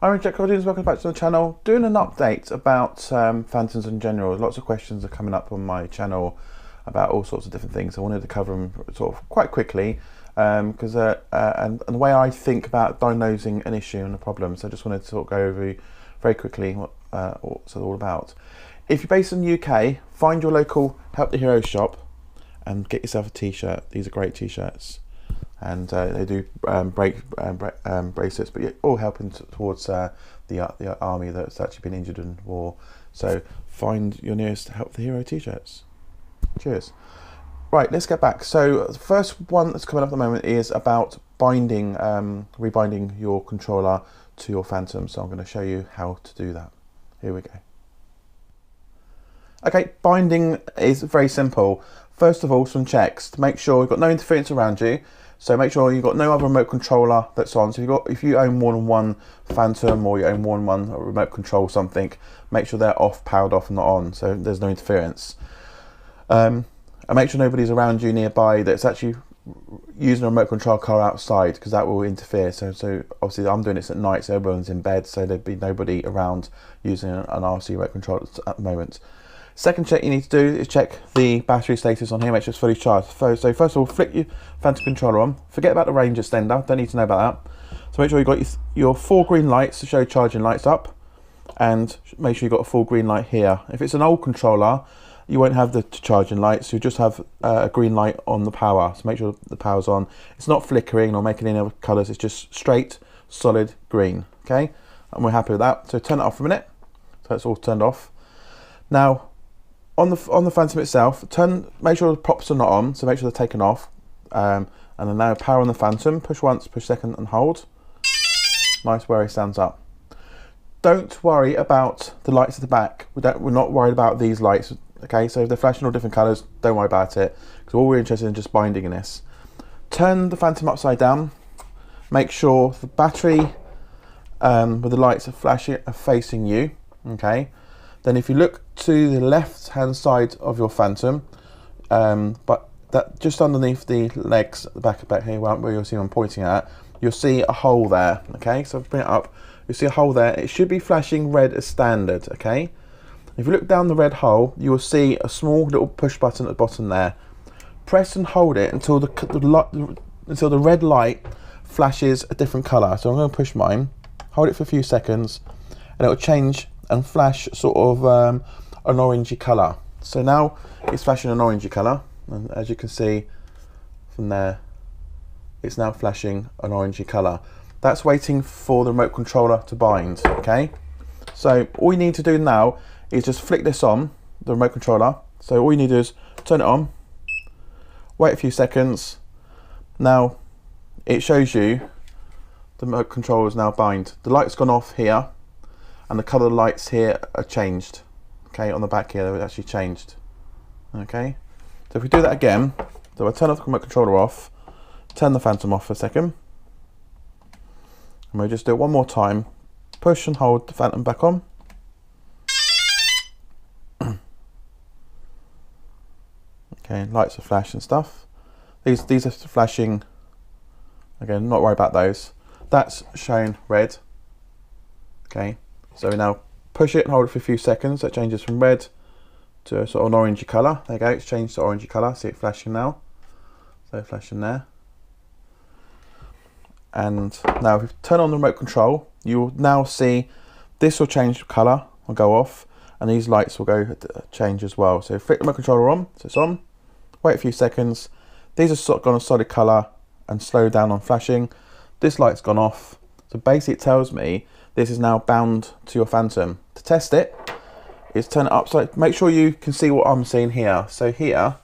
IMU Check, welcome back to the channel. Doing an update about Phantoms in general. Lots of questions are coming up on my channel about all sorts of different things. I wanted to cover them sort of quite quickly because and the way I think about diagnosing an issue and a problem. So I just wanted to sort of go over very quickly what it's all about. If you're based in the UK, find your local Help the Hero shop and get yourself a t-shirt. These are great t-shirts. And they do bracelets, but all helping towards the army that's actually been injured in war. So find your nearest Help the Hero t-shirts. Cheers. Right, let's get back. So the first one that's coming up at the moment is about binding, rebinding your controller to your Phantom. So I'm going to show you how to do that. Here we go. Okay, binding is very simple. First of all, some checks to make sure you've got no interference around you. So make sure you've got no other remote controller that's on. So if you own more than one Phantom or you own more than one remote control something, make sure they're off, powered off and not on, so there's no interference. And make sure nobody's around you nearby that's actually using a remote control car outside, because that will interfere. So obviously I'm doing this at night, so everyone's in bed, so there'd be nobody around using an RC remote control at the moment. Second check you need to do is check the battery status on here, make sure it's fully charged. So first of all, flick your Phantom controller on. Forget about the range extender, don't need to know about that. So make sure you've got your 4 green lights to show charging lights up, and make sure you've got a full green light here. If it's an old controller, you won't have the charging lights, you just have a green light on the power. So make sure the power's on. It's not flickering or making any other colours, it's just straight, solid green, okay? And we're happy with that. So turn it off for a minute. So it's all turned off. Now, on the Phantom itself, make sure the props are not on, so make sure they're taken off. And then now power on the Phantom, push once, push second and hold. Nice where it stands up. Don't worry about the lights at the back. We're not worried about these lights, okay? So if they're flashing all different colours, don't worry about it, because all we're interested in is just binding in this. Turn the Phantom upside down. Make sure the battery with the lights are facing you, okay? Then if you look to the left hand side of your Phantom, but that just underneath the legs at the back here where you'll see I'm pointing at, you'll see a hole there, okay? So bring it up, you'll see a hole there. It should be flashing red as standard, okay? If you look down the red hole, you will see a small little push button at the bottom there. Press and hold it until the red light flashes a different colour. So I'm going to push mine, hold it for a few seconds, and it will change and flash sort of an orangey colour. So now it's flashing an orangey colour, and as you can see from there, it's now flashing an orangey colour. That's waiting for the remote controller to bind, okay? So all you need to do now is just flick this on, the remote controller. So all you need to do is turn it on, wait a few seconds. Now it shows you the remote controller is now bind. The light's gone off here, and the colour lights here are changed, okay? On the back here, they've actually changed, okay? So if we do that again, so I turn off the remote controller off, turn the Phantom off for a second, and we'll just do it one more time. Push and hold the Phantom back on. Okay, lights are flash and stuff. These are flashing, again, not worry about those. That's showing red, okay? So we now push it and hold it for a few seconds. That changes from red to a sort of an orangey colour. There you go, it's changed to orangey colour. See it flashing now. So flashing there. And now if we turn on the remote control, you will now see this will change colour, will go off, and these lights will go change as well. So flick the remote controller on, so it's on. Wait a few seconds. These are sort of gone a solid colour and slow down on flashing. This light's gone off. So basically it tells me this is now bound to your Phantom. To test it, is turn it upside. Make sure you can see what I'm seeing here. So here,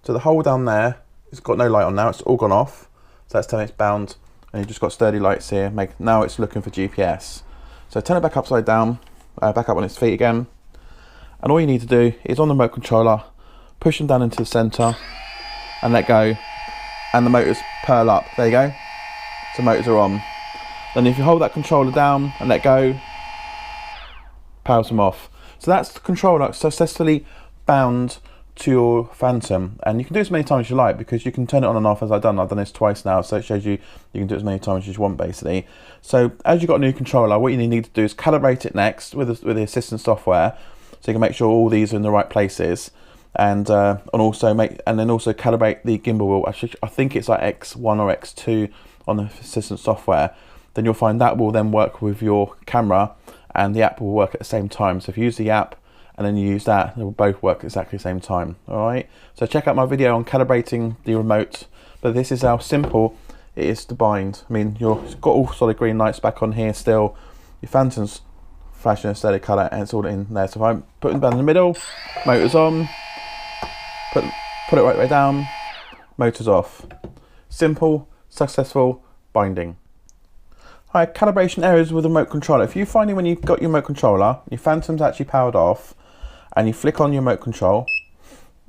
so the hole down there, it's got no light on now. It's all gone off. So that's telling it's bound, and you've just got sturdy lights here. Now it's looking for GPS. So turn it back upside down, back up on its feet again, and all you need to do is on the remote controller, push them down into the centre, and let go, and the motors pearl up. There you go. So motors are on. Then if you hold that controller down and let go, powers them off. So that's the controller successfully bound to your Phantom, and you can do as many times as you like, because you can turn it on and off as I've done this twice now, so it shows you can do it as many times as you want basically. So as you've got a new controller, what you need to do is calibrate it next with the assistant software, so you can make sure all these are in the right places, and also calibrate the gimbal wheel. Actually, I think it's like X1 or X2 on the assistant software. Then you'll find that will then work with your camera, and the app will work at the same time. So if you use the app and then you use that, they will both work at exactly the same time. All right, so check out my video on calibrating the remote, but this is how simple it is to bind. I mean, you've got all solid green lights back on here still, your Phantom's flashing a steady colour, and it's all in there. So if I'm putting down in the middle, motor's on, put it right way down, motor's off. Simple, successful binding. All right, calibration errors with the remote controller. If you're finding when you've got your remote controller, your Phantom's actually powered off, and you flick on your remote control,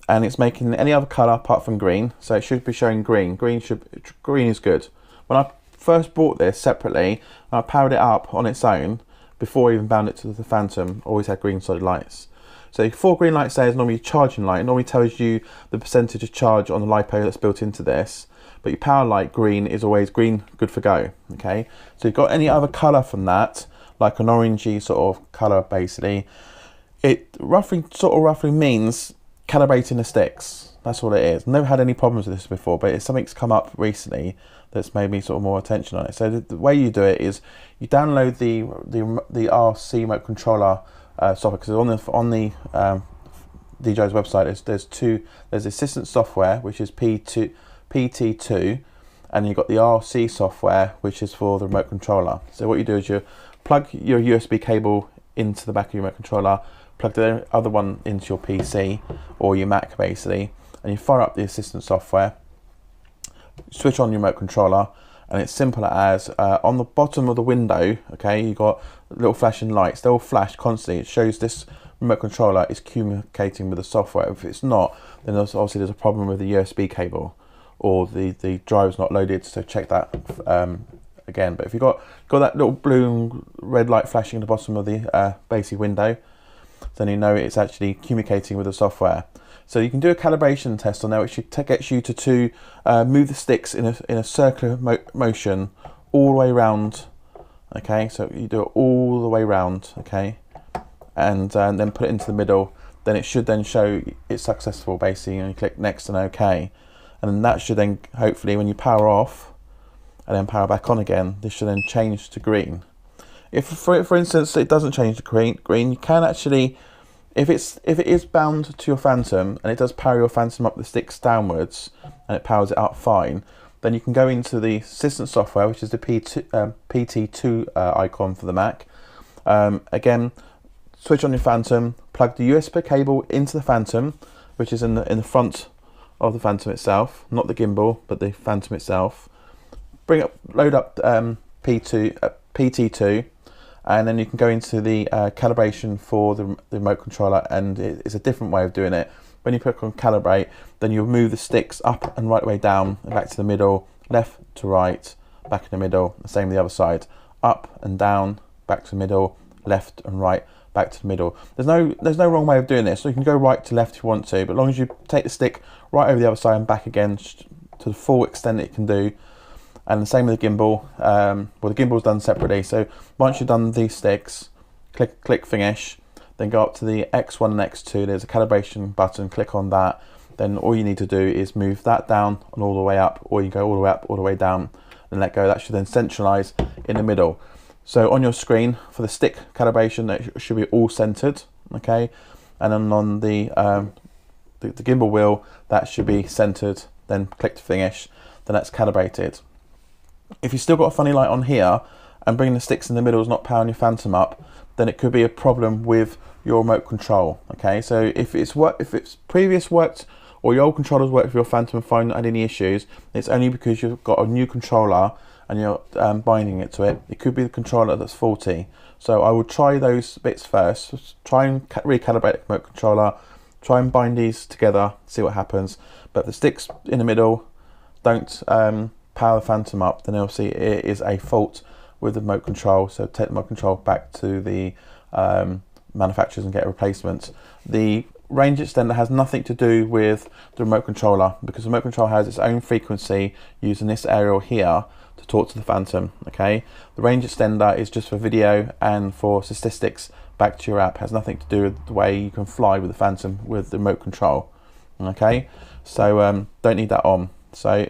and it's making any other colour apart from green, so it should be showing green. Green is good. When I first bought this separately, I powered it up on its own before I even bound it to the Phantom. Always had green solid lights. So 4 green lights there is normally your charging light. It normally tells you the percentage of charge on the LiPo that's built into this. But your power light green is always green, good for go. Okay, so you've got any other colour from that, like an orangey sort of colour basically, it roughly means calibrating the sticks. That's all it is. Never had any problems with this before, but it's something's come up recently that's made me sort of more attention on it. So the way you do it is you download the RC remote controller software, because on the DJI's website there's assistant software, which is PT2, and you've got the RC software, which is for the remote controller. So what you do is you plug your USB cable into the back of your remote controller, plug the other one into your PC or your Mac basically, and you fire up the assistant software, switch on your remote controller, and it's simple as on the bottom of the window, okay, you got little flashing lights. They'll flash constantly. It shows this remote controller is communicating with the software. If it's not, then obviously there's a problem with the USB cable, or the drive's not loaded, so check that again. But if you've got that little blue and red light flashing at the bottom of the basic window, then you know it's actually communicating with the software. So you can do a calibration test on there, which gets you to move the sticks in a circular motion all the way around. Okay, so you do it all the way around, okay, and then put it into the middle. Then it should then show it's successful basically, and you click next and OK. And then that should then, hopefully, when you power off and then power back on again, this should then change to green. If, for instance, it doesn't change to green, you can actually, if it is bound to your Phantom and it does power your Phantom up the sticks downwards and it powers it up fine, then you can go into the assistant software, which is the PT2 icon for the Mac. Again, switch on your Phantom, plug the USB cable into the Phantom, which is in the front of the Phantom itself, not the gimbal, but the Phantom itself. Load up PT2, and then you can go into the calibration for the remote controller, and it's a different way of doing it. When you click on calibrate, then you'll move the sticks up and right way down, and back to the middle, left to right, back in the middle, the same the other side, up and down, back to the middle, left and right, back to the middle. There's no wrong way of doing this. So you can go right to left if you want to, but as long as you take the stick right over the other side and back again to the full extent it can do. And the same with the gimbal. Well, the gimbal's done separately. So once you've done these sticks, click finish, then go up to the X1 and X2. There's a calibration button. Click on that. Then all you need to do is move that down and all the way up, or you go all the way up, all the way down, and let go. That should then centralize in the middle. So on your screen for the stick calibration, it should be all centered, okay. And then on the gimbal wheel, that should be centered. Then click to finish. Then that's calibrated. If you've still got a funny light on here and bringing the sticks in the middle is not powering your Phantom up, then it could be a problem with your remote control. Okay, so if it's previous worked, or your old controllers worked with your Phantom and find not had any issues, it's only because you've got a new controller and you're binding it to it. It could be the controller that's faulty. So I would try those bits first. Try and recalibrate the remote controller. Try and bind these together, see what happens. But if the sticks in the middle don't power the Phantom up, then obviously it is a fault with the remote control. So take the remote control back to the manufacturers and get a replacement. The range extender has nothing to do with the remote controller, because the remote controller has its own frequency using this aerial here to talk to the Phantom. Okay, the range extender is just for video and for statistics back to your app. It has nothing to do with the way you can fly with the Phantom with the remote control. Okay, so don't need that on. So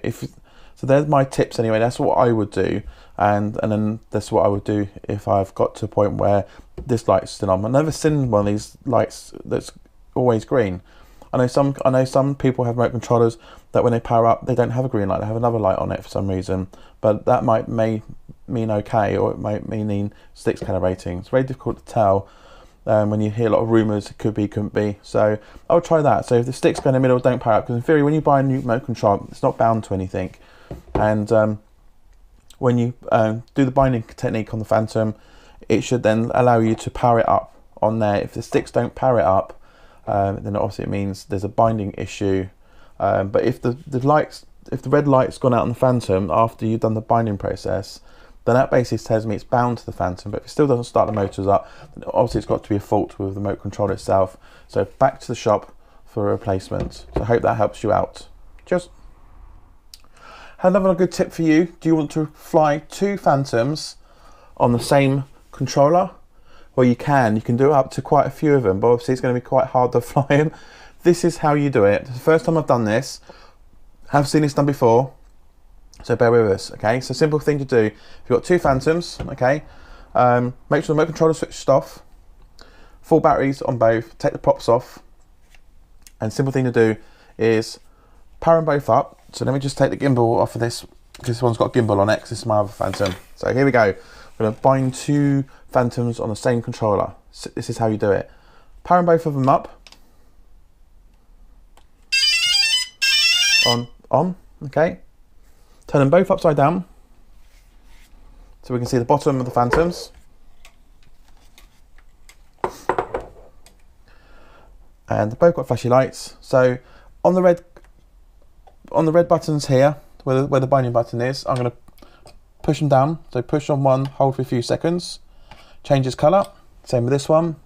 there's my tips anyway. That's what I would do, and then that's what I would do if I've got to a point where this light's still on. I've never seen one of these lights that's always green. I know some people have remote controllers that when they power up they don't have a green light, they have another light on it for some reason, but that may mean okay, or it might mean sticks calibrating. It's very difficult to tell. When you hear a lot of rumours, it could be, couldn't be. So I'll try that. So if the sticks go in the middle, don't power up, because in theory when you buy a new remote control it's not bound to anything, and when you do the binding technique on the Phantom, it should then allow you to power it up on there. If the sticks don't power it up, then obviously it means there's a binding issue. But if the red light's gone out on the Phantom after you've done the binding process, then that basically tells me it's bound to the Phantom. But if it still doesn't start the motors up, then obviously it's got to be a fault with the remote control itself. So back to the shop for a replacement. So I hope that helps you out. Cheers. Had another good tip for you. Do you want to fly 2 Phantoms on the same controller? Well, you can do it up to quite a few of them, but obviously it's going to be quite hard to fly them. This is how you do it. It's the first time I've done this. Have seen this done before, so bear with us. Okay, so simple thing to do. If you've got 2 Phantoms, okay, make sure the remote controller switched off, full batteries on both, take the props off, and simple thing to do is power them both up. So let me just take the gimbal off of this, because this one's got a gimbal on it, because this is my other Phantom. So here we go. I'm going to bind 2 Phantoms on the same controller. So this is how you do it. Powering both of them up. On, okay. Turn them both upside down, so we can see the bottom of the Phantoms. And they've both got flashy lights. So on the red buttons here, where the binding button is, I'm going to push them down. So push on one, hold for a few seconds, changes colour. Same with this one,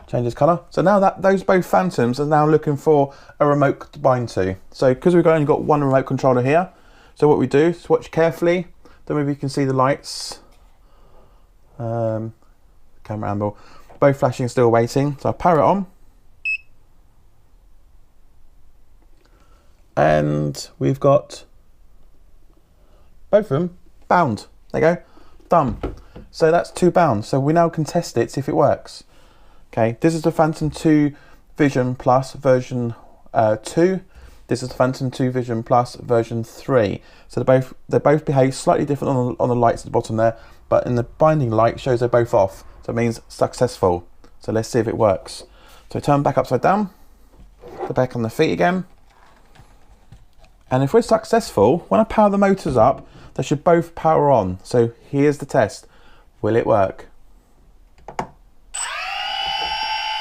changes colour. So now that those both Phantoms are now looking for a remote to bind to. So because we've only got one remote controller here, so what we do is watch carefully, then maybe you can see the lights, camera angle, both flashing, still waiting. So I'll power it on, and we've got both of them bound. There you go, done. So that's 2 bound. So we now can test it, see if it works. Okay, this is the Phantom 2 Vision Plus version 2. This is the Phantom 2 Vision Plus version 3. So they both behave slightly different on the lights at the bottom there, but in the binding light shows they're both off. So it means successful. So let's see if it works. So turn back upside down, go back on the feet again. And if we're successful, when I power the motors up, they should both power on. So here's the test. Will it work?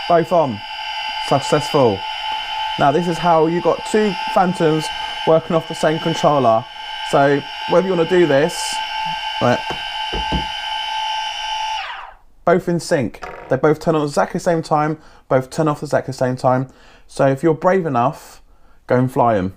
Both on. Successful. Now this is how you got 2 Phantoms working off the same controller. So whether you want to do this, right, both in sync. They both turn on at exactly the same time, both turn off at exactly the same time. So if you're brave enough, go and fly them.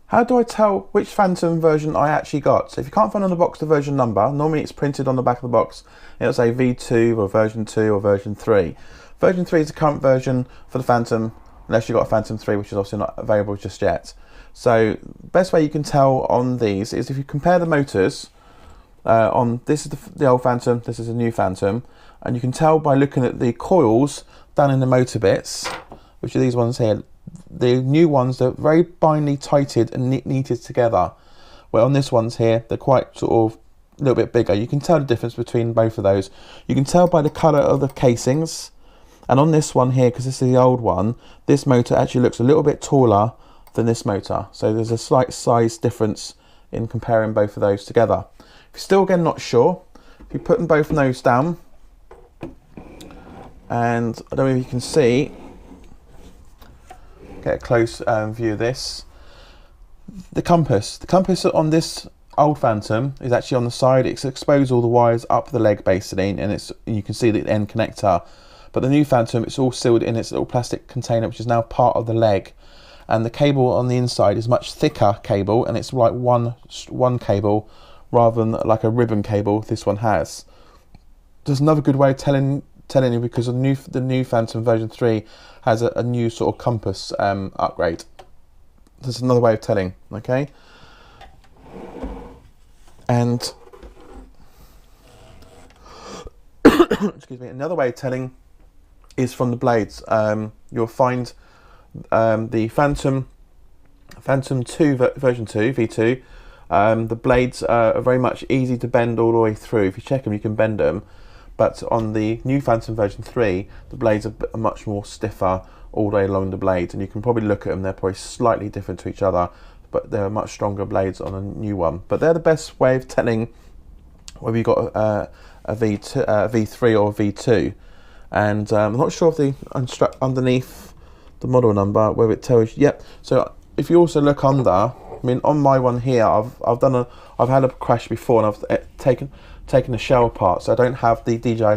How do I tell which Phantom version I actually got? So if you can't find on the box the version number, normally it's printed on the back of the box. It'll say V2 or version 2 or version 3. Version 3 is the current version for the Phantom, unless you've got a Phantom 3, which is obviously not available just yet. So best way you can tell on these is if you compare the motors, on this is the old Phantom, this is a new Phantom, and you can tell by looking at the coils down in the motor bits, which are these ones here. The new ones, they're very finely tighted and neated together. Well, on this one's here, they're quite sort of a little bit bigger. You can tell the difference between both of those. You can tell by the colour of the casings. And on this one here, because this is the old one, this motor actually looks a little bit taller than this motor. So there's a slight size difference in comparing both of those together. If you're still again not sure, if you put them both nose down, and I don't know if you can see, get a close view of this. The compass on this old Phantom is actually on the side. It's exposed all the wires up the leg basically, and you can see the end connector. But the new Phantom, it's all sealed in its little plastic container, which is now part of the leg. And the cable on the inside is much thicker cable, and it's like one cable rather than like a ribbon cable this one has. There's another good way of telling you, because the new Phantom version 3 has a new sort of compass upgrade. There's another way of telling, okay? And excuse me, another way of telling is from the blades. You'll find the Phantom 2 version 2 V2. The blades are very much easy to bend all the way through. If you check them, you can bend them. But on the new Phantom version 3, the blades are much more stiffer all the way along the blades, and you can probably look at them, they're probably slightly different to each other, but they're much stronger blades on a new one. But they're the best way of telling whether you've got a V3 or V2. And I'm not sure if the underneath the model number, where it tells you, yep. So if you also look under, I mean, on my one here, I've had a crash before, and I've taken the shell apart, so I don't have the DJI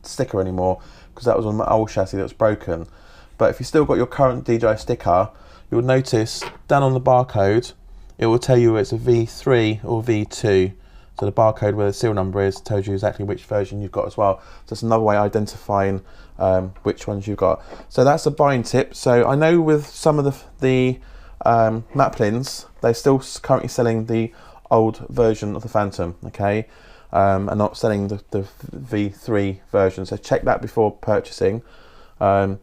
sticker anymore, because that was on my old chassis that was broken. But if you still got your current DJI sticker, you'll notice down on the barcode, it will tell you it's a V3 or V2. So the barcode where the serial number is tells you exactly which version you've got as well. So it's another way of identifying which ones you've got. So that's a buying tip. So I know with some of the Maplins, they're still currently selling the old version of the Phantom, okay, and not selling the V3 version. So check that before purchasing, and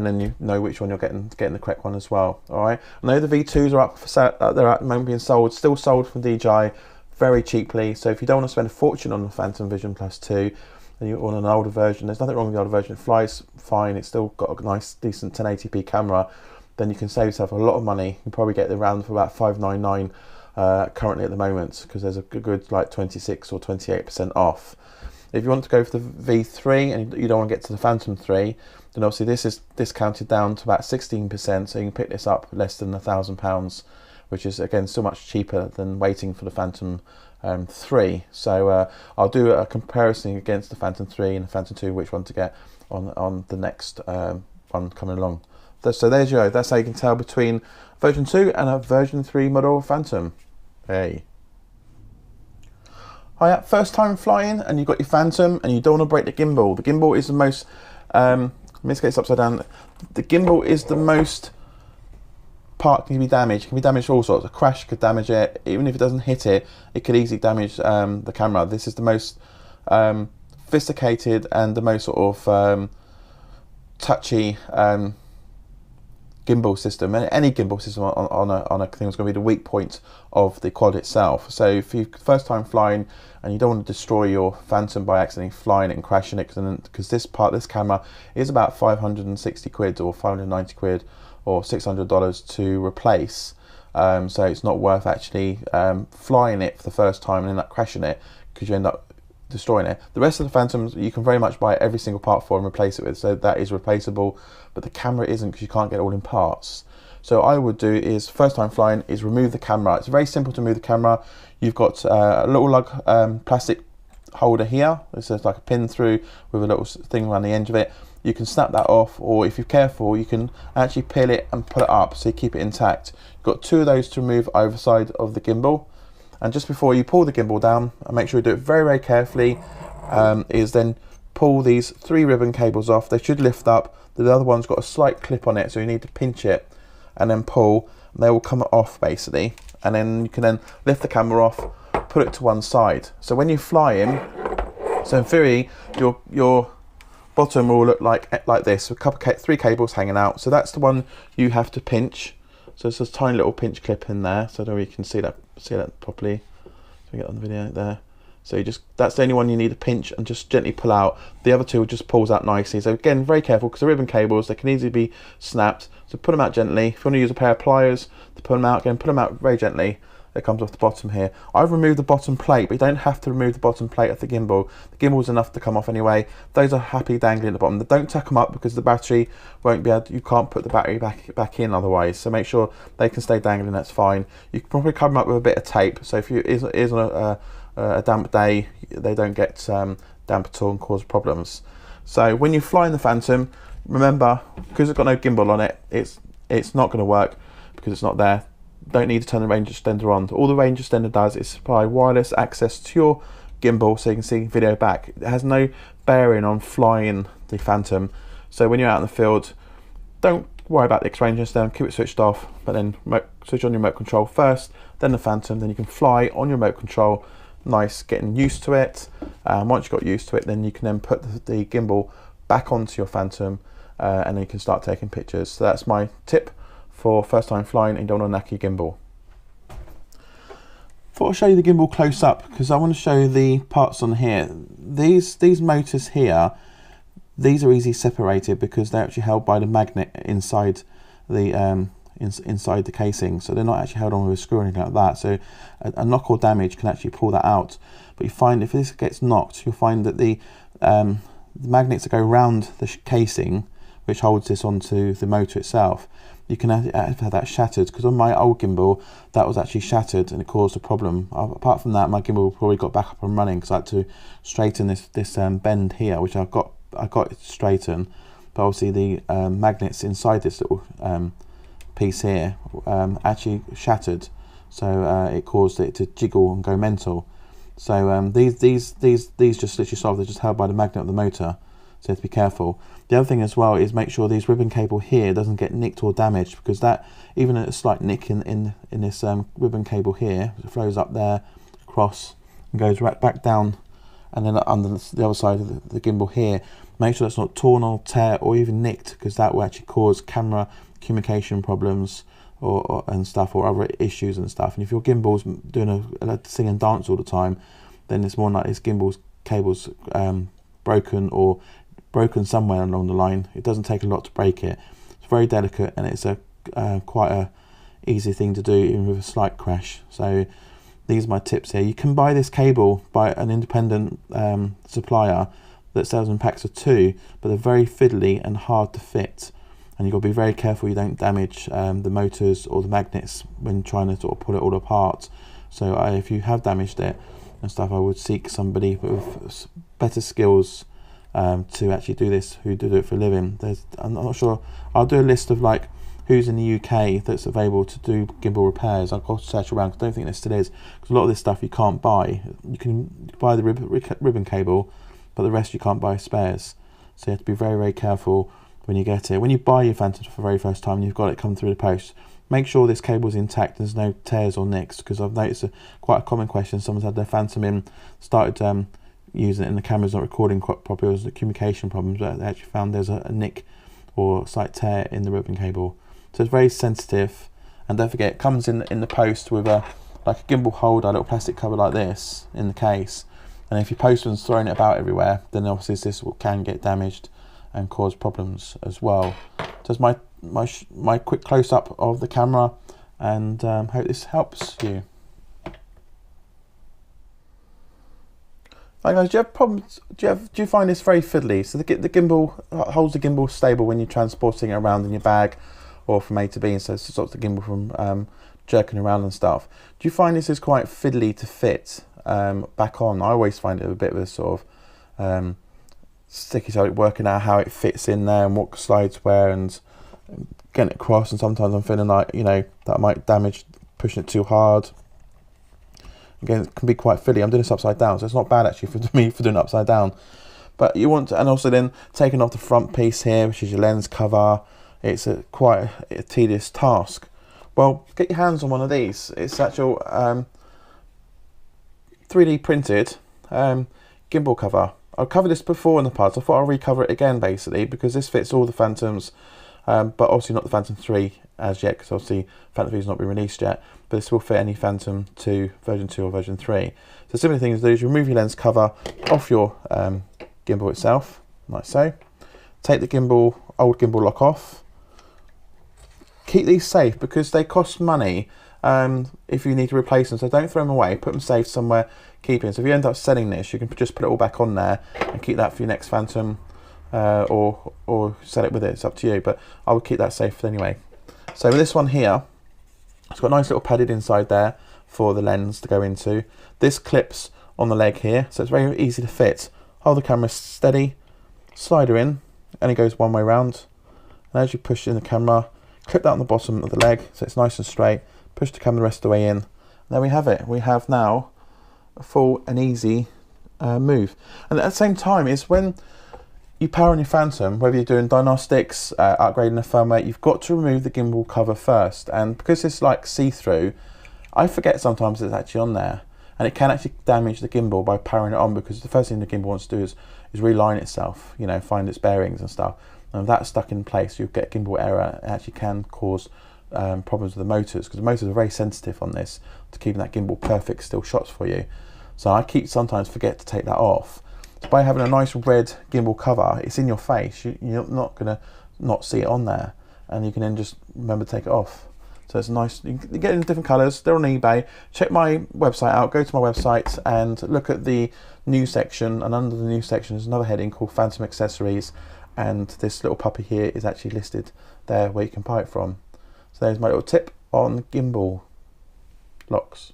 then you know which one you're getting the correct one as well. All right. I know the V2s are up for sale. They're at the moment being sold, still sold from DJI very cheaply. So if you don't want to spend a fortune on the Phantom Vision Plus 2, and you want an older version, there's nothing wrong with the older version. It flies fine. It's still got a nice, decent 1080p camera. Then you can save yourself a lot of money. You can probably get it around for about $599 currently at the moment, because there's a good like 26 or 28% off. If you want to go for the V3 and you don't want to get to the Phantom 3, then obviously this is discounted down to about 16%, so you can pick this up less than £1,000, which is again so much cheaper than waiting for the Phantom 3. So I'll do a comparison against the Phantom 3 and the Phantom 2, which one to get on the next one coming along. So there's you go. That's how you can tell between version 2 and a version 3 model Phantom. Hey. Hi, first time flying and you've got your Phantom and you don't want to break the gimbal. The gimbal is the most, let's get this upside down. The gimbal is the most part can be damaged. It can be damaged for all sorts. A crash could damage it. Even if it doesn't hit it, it could easily damage the camera. This is the most sophisticated and the most sort of touchy gimbal system. And any gimbal system on a thing is going to be the weak point of the quad itself. So if you're first time flying and you don't want to destroy your Phantom by accidentally flying it and crashing it, because this camera is about 560 quid or 590 quid or $600 to replace, so it's not worth actually flying it for the first time and then like crashing it, because you end up destroying it. The rest of the Phantoms you can very much buy every single part for and replace it with, so that is replaceable, but the camera isn't, because you can't get it all in parts. So I would do is, first time flying, is remove the camera. It's very simple to remove the camera. You've got a little lug plastic holder here. This is like a pin through with a little thing around the edge of it. You can snap that off, or if you're careful, you can actually peel it and pull it up so you keep it intact. You've got two of those to remove either side of the gimbal. And just before you pull the gimbal down, and make sure you do it very, very carefully, is then pull these 3 ribbon cables off. They should lift up. The other one's got a slight clip on it, so you need to pinch it and then pull. They will come off basically, and then you can then lift the camera off, put it to one side. So when you're flying, so in theory, your bottom will look like this, with 3 cables hanging out. So that's the one you have to pinch. So there's a tiny little pinch clip in there, so I don't know if you can see that properly. So we get on the video there. So that's the only one you need to pinch and just gently pull out. The other 2 just pulls out nicely. So again, very careful, because the ribbon cables, they can easily be snapped. So put them out gently. If you want to use a pair of pliers to pull them out, again, put them out very gently. It comes off the bottom here. I've removed the bottom plate, but you don't have to remove the bottom plate of the gimbal. The gimbal is enough to come off anyway. Those are happy dangling at the bottom. Don't tuck them up, because the battery won't be able to, you can't put the battery back in otherwise. So make sure they can stay dangling, that's fine. You can probably cover them up with a bit of tape. So if it is on a damp day, they don't get damp at all and cause problems. So when you're flying the Phantom, remember, because it's got no gimbal on it, it's not going to work because it's not there. Don't need to turn the range extender on. All the range extender does is supply wireless access to your gimbal so you can see video back. It has no bearing on flying the Phantom. So when you're out in the field, don't worry about the range extender, keep it switched off, but then switch on your remote control first, then the Phantom, then you can fly on your remote control. Nice, getting used to it. Once you've got used to it, then you can then put the gimbal back onto your Phantom and then you can start taking pictures. So that's my tip for first time flying and you don't want to knack your gimbal. Thought I'll show you the gimbal close up because I want to show you the parts on here. These motors here, these are easily separated because they're actually held by the magnet inside the inside the casing, so they're not actually held on with a screw or anything like that. So a knock or damage can actually pull that out. But you find if this gets knocked, you'll find that the magnets that go around the casing, which holds this onto the motor itself, you can have that shattered, because on my old gimbal that was actually shattered and it caused a problem. Apart from that, my gimbal probably got back up and running because I had to straighten this bend here, which I got it straightened, but obviously the magnets inside this little piece here actually shattered, so it caused it to jiggle and go mental. So these just literally solve, they're just held by the magnet of the motor, so you have to be careful. The other thing as well is make sure this ribbon cable here doesn't get nicked or damaged, because that, even a slight nick in this ribbon cable here, it flows up there across and goes right back down and then under the other side of the gimbal here. Make sure that's not torn or tear or even nicked, because that will actually cause camera communication problems and stuff, or other issues and stuff. And if your gimbal's doing a sing and dance all the time, then it's more like this gimbal's cable's broken or broken somewhere along the line. It doesn't take a lot to break it. It's very delicate and it's quite a easy thing to do even with a slight crash. So these are my tips here. You can buy this cable by an independent supplier that sells in packs of 2, but they're very fiddly and hard to fit. And you've got to be very careful you don't damage the motors or the magnets when trying to sort of pull it all apart. So if you have damaged it and stuff, I would seek somebody with better skills to actually do this, who do it for a living. I'm not sure, I'll do a list of like who's in the UK that's available to do gimbal repairs. I'll go search around, because I don't think there still is, because a lot of this stuff you can't buy. You can buy the ribbon cable, but the rest you can't buy spares. So you have to be very, very careful when you get it. When you buy your Phantom for the very first time and you've got it come through the post, make sure this cable is intact, there's no tears or nicks, because I've noticed quite a common question. Someone's had their Phantom in, started using it and the camera's not recording properly, there's the communication problems, but they actually found there's a nick or slight tear in the ribbon cable. So it's very sensitive. And don't forget, it comes in the post with like a gimbal holder, a little plastic cover like this in the case. And if your postman's throwing it about everywhere, then obviously this can get damaged and cause problems as well. So it's my quick close-up of the camera, and hope this helps you. Hi guys, do you have problems? Do you find this very fiddly? So the gimbal holds the gimbal stable when you're transporting it around in your bag or from A to B, and so it stops the gimbal from jerking around and stuff. Do you find this is quite fiddly to fit back on? I always find it a bit of a sort of sticky, so working out how it fits in there and what slides where and getting it across. And sometimes I'm feeling like, you know, that might damage pushing it too hard. Again, it can be quite fiddly. I'm doing this upside down, so it's not bad actually for me for doing it upside down. But you want to, and also then taking off the front piece here, which is your lens cover. It's quite a tedious task. Well, get your hands on one of these. It's actual 3D printed gimbal cover. I've covered this before in the past. I thought I'll recover it again basically, because this fits all the Phantoms, but obviously not the Phantom 3 as yet, because obviously Phantom 3 has not been released yet, but this will fit any Phantom 2, version 2 or version 3. So similar thing to do is remove your lens cover off your gimbal itself, like so. Take the old gimbal lock off. Keep these safe because they cost money if you need to replace them, so don't throw them away, put them safe somewhere, keep them. So if you end up selling this, you can just put it all back on there and keep that for your next Phantom, or sell it with it, it's up to you, but I would keep that safe anyway. So with this one here, it's got a nice little padded inside there for the lens to go into. This clips on the leg here, so it's very easy to fit. hold the camera steady, slide her in, and it goes one way round. And as you push in the camera, clip that on the bottom of the leg so it's nice and straight, push the camera the rest of the way in, and there we have it. We have now a full and easy move. And at the same time, is when you power on your Phantom, whether you're doing diagnostics, upgrading the firmware, you've got to remove the gimbal cover first. And because it's like see-through, I forget sometimes it's actually on there, and it can actually damage the gimbal by powering it on, because the first thing the gimbal wants to do is realign itself, you know, find its bearings and stuff. And if that's stuck in place, you'll get gimbal error. It actually can cause problems with the motors, because the motors are very sensitive on this to keeping that gimbal perfect still shots for you. So I sometimes forget to take that off. So by having a nice red gimbal cover, it's in your face. You're not going to not see it on there, and you can then just remember to take it off. So it's nice. You can get it in different colours. They're on eBay. Check my website out. Go to my website and look at the new section. And under the new section is another heading called Phantom Accessories. And this little puppy here is actually listed there where you can buy it from. So there's my little tip on gimbal locks.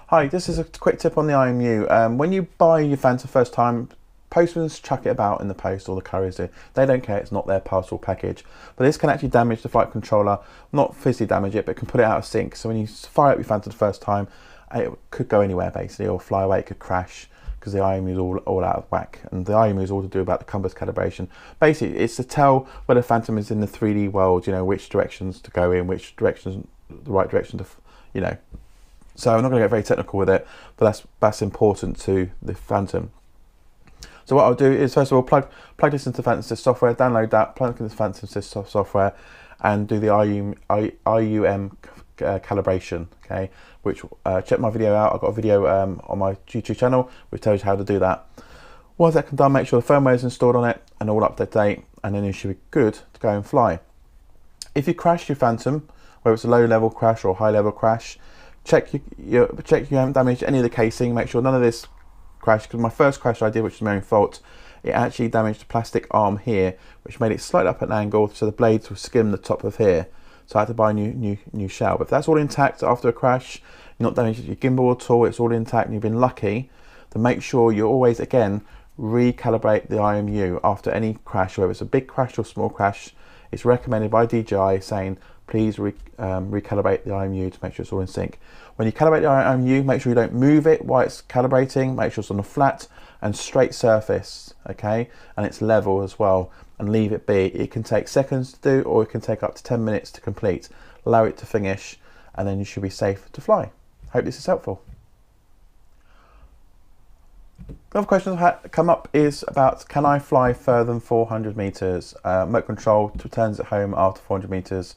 Hi, this is a quick tip on the IMU. When you buy your Phantom first time, postmans chuck it about in the post, or the couriers do. They don't care, it's not their parcel package. But this can actually damage the flight controller, not physically damage it, but can put it out of sync. So when you fire up your Phantom the first time, it could go anywhere basically, or fly away, it could crash, because the IMU is all out of whack. And the IMU is all to do about the compass calibration. Basically, it's to tell whether Phantom is in the 3D world, you know, which directions to go in, which directions, the right direction to, you know. So I'm not going to get very technical with it, but that's important to the Phantom. So what I'll do is, first of all, plug this into Phantom Assist software, download that, plug into the Phantom Assist software, and do the IUM calibration, okay? Which, check my video out. I've got a video on my YouTube channel which tells you how to do that. Once that's done, make sure the firmware is installed on it and all up to date, and then you should be good to go and fly. If you crash your Phantom, whether it's a low level crash or a high level crash, check you haven't damaged any of the casing. Make sure none of this crashed, because my first crash I did, which was my own fault, it actually damaged the plastic arm here, which made it slightly up at an angle, so the blades will skim the top of here. So I had to buy a new shell. But if that's all intact after a crash, you're not damaged your gimbal at all, it's all intact and you've been lucky, then make sure you always, again, recalibrate the IMU after any crash, whether it's a big crash or small crash. It's recommended by DJI saying, please recalibrate the IMU to make sure it's all in sync. When you calibrate the IMU, make sure you don't move it while it's calibrating. Make sure it's on a flat and straight surface, okay? And it's level as well, and leave it be. It can take seconds to do, or it can take up to 10 minutes to complete. Allow it to finish, and then you should be safe to fly. Hope this is helpful. Another question I've come up is about, can I fly further than 400 meters? Remote control returns at home after 400 meters.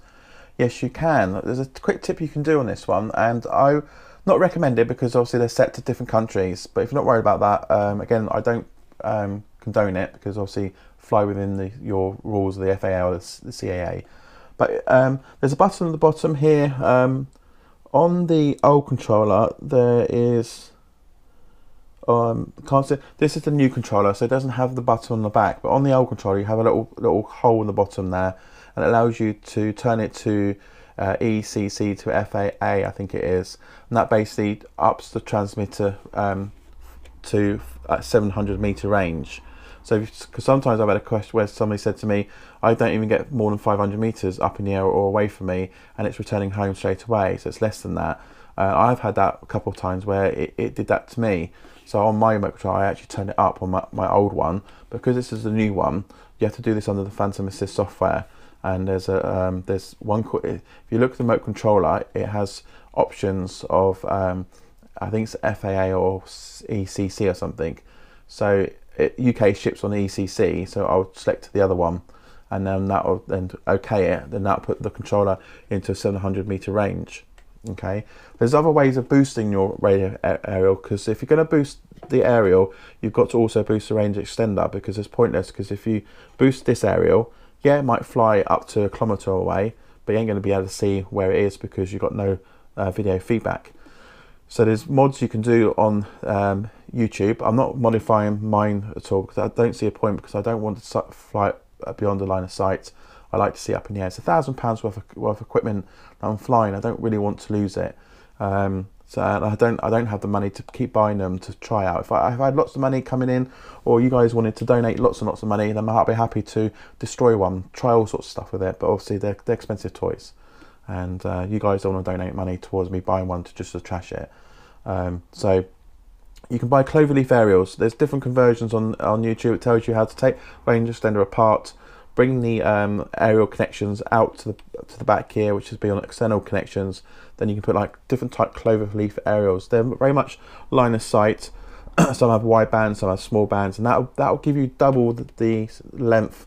Yes, you can. There's a quick tip you can do on this one, and I not recommend it because obviously they're set to different countries. But if you're not worried about that, again, I don't condone it, because obviously fly within your rules of the FAA or the CAA. But there's a button at the bottom here. On the old controller, there is. This is the new controller, so it doesn't have the button on the back. But on the old controller, you have a little hole in the bottom there, and it allows you to turn it to ECC to FAA, I think it is, and that basically ups the transmitter to 700 meter range. So, because sometimes I've had a question where somebody said to me, I don't even get more than 500 meters up in the air or away from me, and it's returning home straight away, so it's less than that. I've had that a couple of times where it did that to me. So on my remote control, I actually turned it up on my old one. Because this is the new one, you have to do this under the Phantom Assist software. And there's one. If you look at the remote controller, it has options of I think it's FAA or ECC or something. So UK ships on ECC, so I'll select the other one, and then that'll OK it. Then that'll put the controller into a 700 meter range. Okay, there's other ways of boosting your radio aerial, because if you're going to boost the aerial, you've got to also boost the range extender, because it's pointless. Because if you boost this aerial, yeah, it might fly up to 1 kilometer away, but you ain't going to be able to see where it is because you've got no video feedback. So there's mods you can do on YouTube. I'm not modifying mine at all because I don't see a point, because I don't want to fly beyond the line of sight. I like to see up in the air. It's £1,000 worth of equipment that I'm flying. I don't really want to lose it. So I don't have the money to keep buying them to try out. If I had lots of money coming in, or you guys wanted to donate lots and lots of money, then I'd be happy to destroy one, try all sorts of stuff with it. But obviously they're expensive toys, and you guys don't want to donate money towards me buying one to trash it. So you can buy cloverleaf aerials. There's different conversions on YouTube. It tells you how to take range extender apart, bring the aerial connections out to the back here, which is be on external connections. Then you can put like different type cloverleaf aerials. They're very much line of sight. Some have wide bands, some have small bands, and that'll give you double the length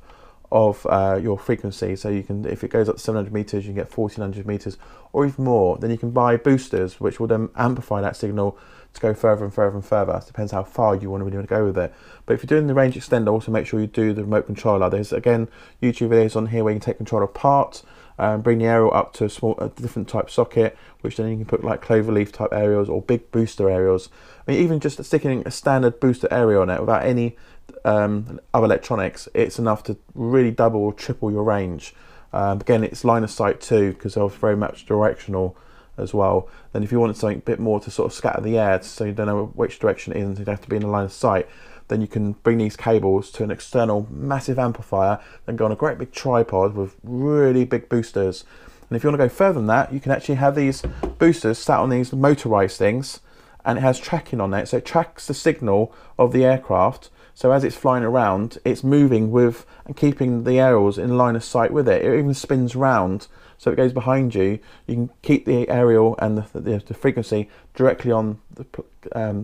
of your frequency. So you can, if it goes up to 700 meters, you can get 1400 meters or even more. Then you can buy boosters, which will then amplify that signal to go further and further and further. It depends how far you really want to go with it. But if you're doing the range extender, also make sure you do the remote controller. There's again YouTube videos on here where you can take controller apart, bring the aerial up to a different type socket, which then you can put like cloverleaf type aerials or big booster aerials. I mean, even just sticking a standard booster aerial on it without any other electronics, it's enough to really double or triple your range. Again, it's line of sight too, because they're very much directional as well. Then if you wanted something a bit more to sort of scatter the air, so you don't know which direction it is, you'd have to be in the line of sight, then you can bring these cables to an external massive amplifier, then go on a great big tripod with really big boosters. And if you want to go further than that, you can actually have these boosters sat on these motorized things, and it has tracking on it, so it tracks the signal of the aircraft. So as it's flying around, it's moving with and keeping the aerials in line of sight with it. It even spins round, so it goes behind you. You can keep the aerial and the frequency directly on the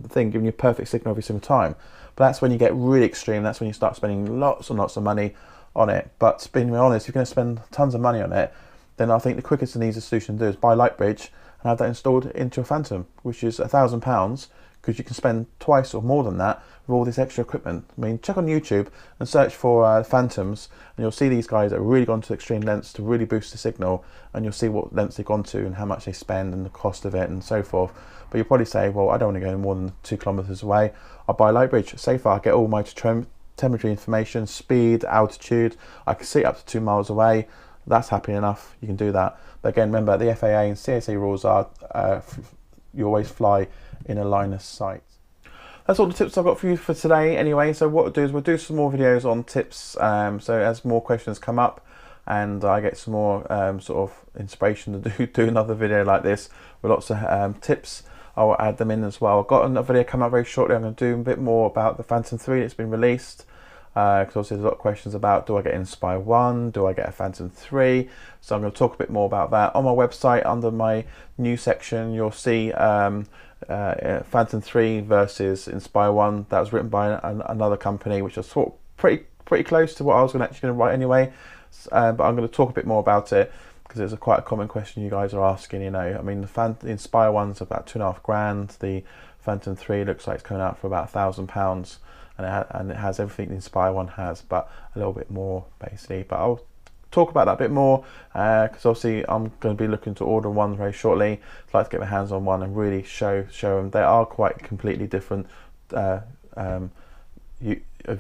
thing, giving you a perfect signal every single time. But that's when you get really extreme. That's when you start spending lots and lots of money on it. But being honest, if you're going to spend tons of money on it, then I think the quickest and easiest solution to do is buy Lightbridge and have that installed into a Phantom, which is £1,000, because you can spend twice or more than that with all this extra equipment. I mean, check on YouTube and search for Phantoms, and you'll see these guys that have really gone to extreme lengths to really boost the signal, and you'll see what lengths they've gone to and how much they spend and the cost of it and so forth. But you'll probably say, well, I don't want to go more than 2 kilometers away. I'll buy Lightbridge. Safer, I get all my telemetry information, speed, altitude. I can see up to 2 miles away. That's happy enough. You can do that. But again, remember, the FAA and CSA rules are you always fly in a line of sight. That's all the tips I've got for you for today anyway. So what we'll do is we'll do some more videos on tips, so as more questions come up and I get some more sort of inspiration to do another video like this with lots of tips, I'll add them in as well. I've got another video coming up very shortly. I'm going to do a bit more about the Phantom 3 that's been released, because obviously there's a lot of questions about, do I get Inspire 1, do I get a Phantom 3? So I'm going to talk a bit more about that. On my website, under my new section, you'll see Phantom 3 versus Inspire 1. That was written by another company, which I thought pretty close to what I was actually going to write anyway. But I'm going to talk a bit more about it, because it's quite a common question you guys are asking. You know, I mean, the Inspire 1's about £2,500. The Phantom 3 looks like it's coming out for about £1,000. And it has everything the Inspire 1 has, but a little bit more basically. But I'll talk about that a bit more, because obviously I'm going to be looking to order one very shortly. I'd like to get my hands on one and really show them. They are quite completely different of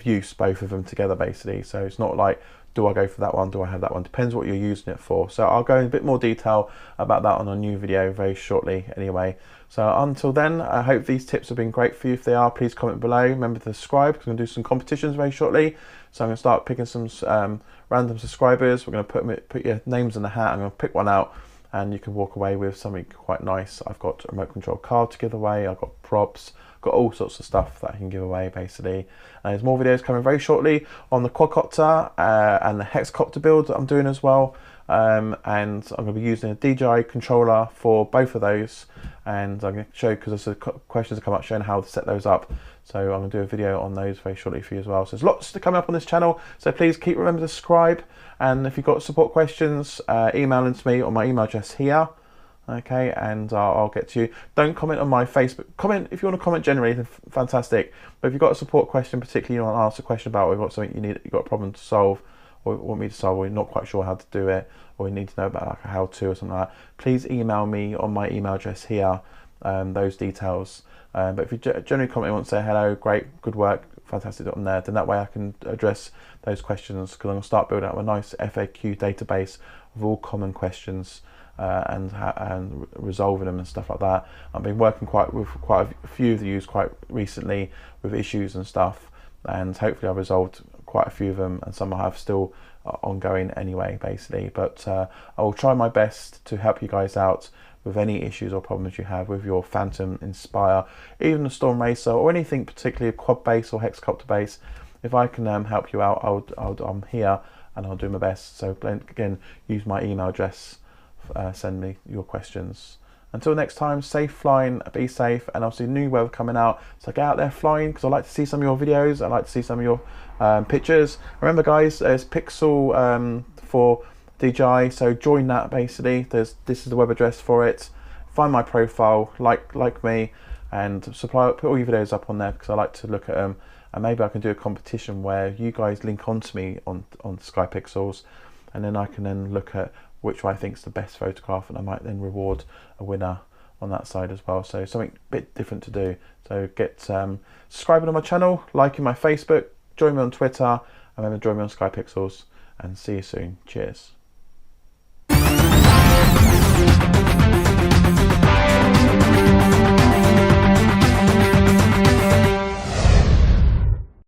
use, both of them together basically. So it's not like, do I go for that one, do I have that one? Depends what you're using it for. So I'll go in a bit more detail about that on a new video very shortly anyway. So until then, I hope these tips have been great for you. If they are, please comment below. Remember to subscribe, because I'm going to do some competitions very shortly. So I'm going to start picking some random subscribers. We're going to put your names in the hat. I'm going to pick one out, and you can walk away with something quite nice. I've got a remote control card to give away. I've got props. Got all sorts of stuff that I can give away basically. And there's more videos coming very shortly on the quadcopter and the hexcopter build that I'm doing as well. And I'm going to be using a DJI controller for both of those, and I'm going to show, because there's questions that come up showing how to set those up. So I'm going to do a video on those very shortly for you as well. So there's lots to come up on this channel, so please remember to subscribe, and if you've got support questions, email them to me on my email address here. Okay, and I'll get to you. Don't comment on my Facebook. Comment if you want to comment generally, fantastic. But if you've got a support question, particularly you want to ask a question about, or you've got something you've got a problem to solve, or want me to solve, or you're not quite sure how to do it, or you need to know about like a how-to or something like that, please email me on my email address here, those details. But if you generally comment, want to say hello, great, good work, fantastic on there, then that way I can address those questions, because I'm going to start building up a nice FAQ database of all common questions and resolving them and stuff like that. I've been working with quite a few of you quite recently with issues and stuff, and hopefully I've resolved quite a few of them, and some I have still ongoing anyway, basically. But I will try my best to help you guys out with any issues or problems you have with your Phantom, Inspire, even the Storm Racer, or anything particularly quad base or hexacopter base. If I can help you out, I'm here and I'll do my best. So again, use my email address, send me your questions. Until next time, safe flying, be safe, and obviously new weather coming out, so get out there flying, because I like to see some of your videos, I like to see some of your pictures. Remember guys, there's Pixel for DJI, so join that basically. This is the web address for it. Find my profile, like me, and put all your videos up on there, because I like to look at them, and maybe I can do a competition where you guys link onto me on Sky Pixels, and then I can then look at which I think is the best photograph, and I might then reward a winner on that side as well. So something a bit different to do. So get subscribing on my channel, liking my Facebook, join me on Twitter, and then join me on Sky Pixels, and see you soon. Cheers.